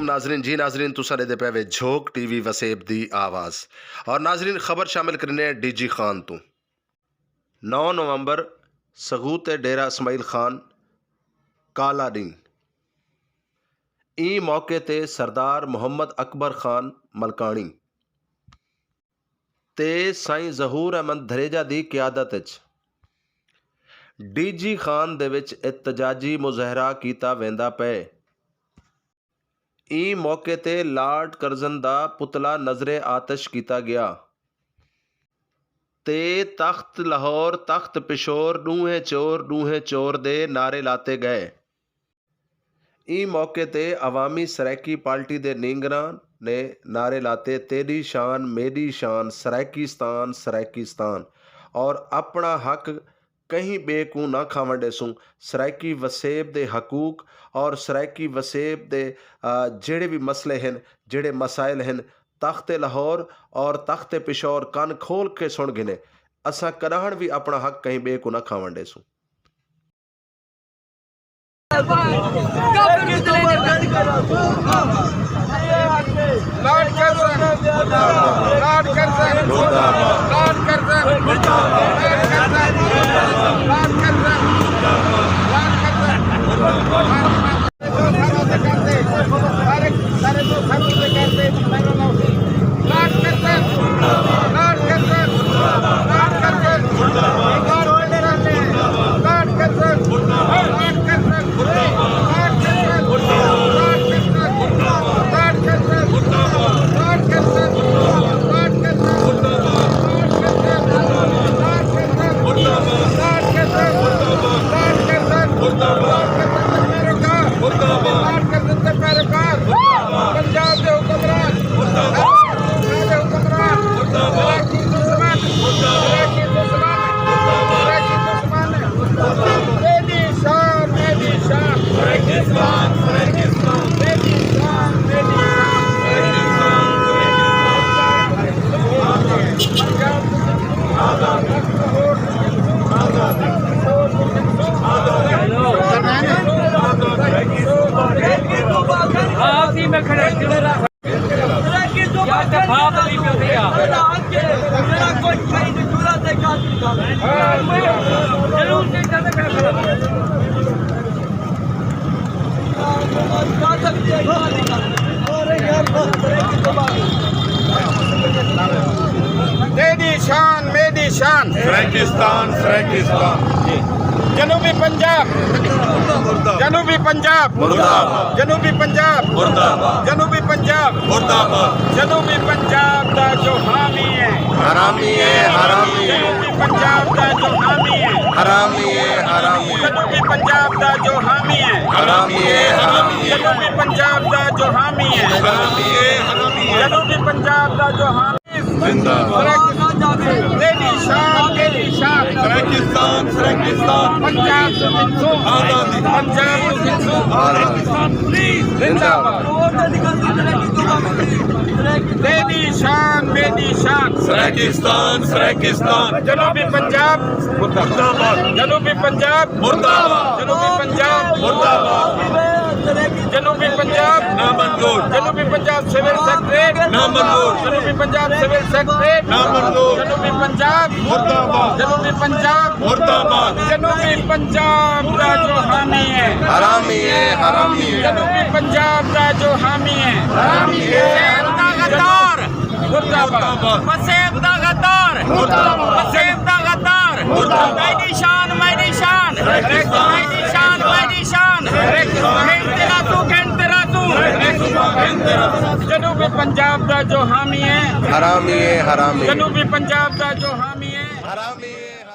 वालेकुम नाजरीन जी। नाजरीन तुसा दे पे वे झोक टीवी वसेब दी आवाज़ और नाजरीन खबर शामिल करने डीजी खान तो 9 नवंबर सगूत डेरा इसमाइल खान काला दिन ई मौके ते सरदार मुहम्मद अकबर खान मलकानी ते साईं जहूर अहमद धरेजा दी क्यादत डीजी खान दे विच एहतजाजी मुज़ाहरा कीता वेंदा पे। ई मौके ते लार्ड करजन दा पुतला नजरे आतिश किया गया ते तख्त लाहौर तख्त पिशोर डूहे चोर दे नारे लाते गए। ई मौके ते अवामी सराइकी पार्टी दे नींगरां ने नारे लाते तेरी शान मेरी शान सराइकीस्तान सराइकीस्तान और अपना हक कहीं बेकू ना खावन देसूं। सराइकी वसेब दे हकूक और सराइकी वसेब दे जेड़े भी मसले हैं जेड़े मसाइल हैं तख्ते लाहौर और तख्ते पिशोर कन खोल के सुन गिने। असा कराहन भी अपना हक कहीं बेकू ना खावन देसूं। तेरी शान मेरी शान सराइकीस्तान सराइकीस्तान जनूबी पंजाब जनूबी पंजाब मुर्दाबाद जनूबी पंजाब मुर्दाबाद जनूबी पंजाब मुर्दाबाद जनूबी पंजाब दा जो हामी है हरामी है हरामी है जनूबी पंजाब दा जो हामी है हरामी है हरामी है जनूबी पंजाब दा जो हामी है हरामी है हरामी है जनूबी पंजाब दा जो हामी है हरामी है हरामी है जनूबी पंजाब दा जो हामी जिंदाबाद तेरी शान सराइकीस्तान सराइकीस्तान पंजाब आजादी पंजाब आजादी जिंदाबाद तेरी शान मेरी शान सराइकीस्तान सराइकीस्तान जनूबी पंजाब मुर्दाबाद जनूबी पंजाब मुर्दाबाद जनूबी पंजाब मुर्दाबाद जनूबी पंजाब ना मंजूर जनूबी पंजाब सिविल सेक्रेटरी ना मंजूर जनूबी पंजाब सिविल सेक्रेटरी ना मंजूर जनूबी पंजाब मुर्दाबाद जनूबी पंजाब मुर्दाबाद जनूबी पंजाब का जो हामी है हरामी है हरामी है जनूबी पंजाब का जो हामी है हरामी है गद्दार मुर्दाबाद वसेब दा गद्दार मुर्दाबाद वसेब दा गद्दार मुर्दाबाद मेरी शान मेरी शान मेरी शान मेरी शान तेरा तू जनूबी पंजाब का जो हामी है हरामी है हरामी जनूबी पंजाब का जो हामी है हरामी है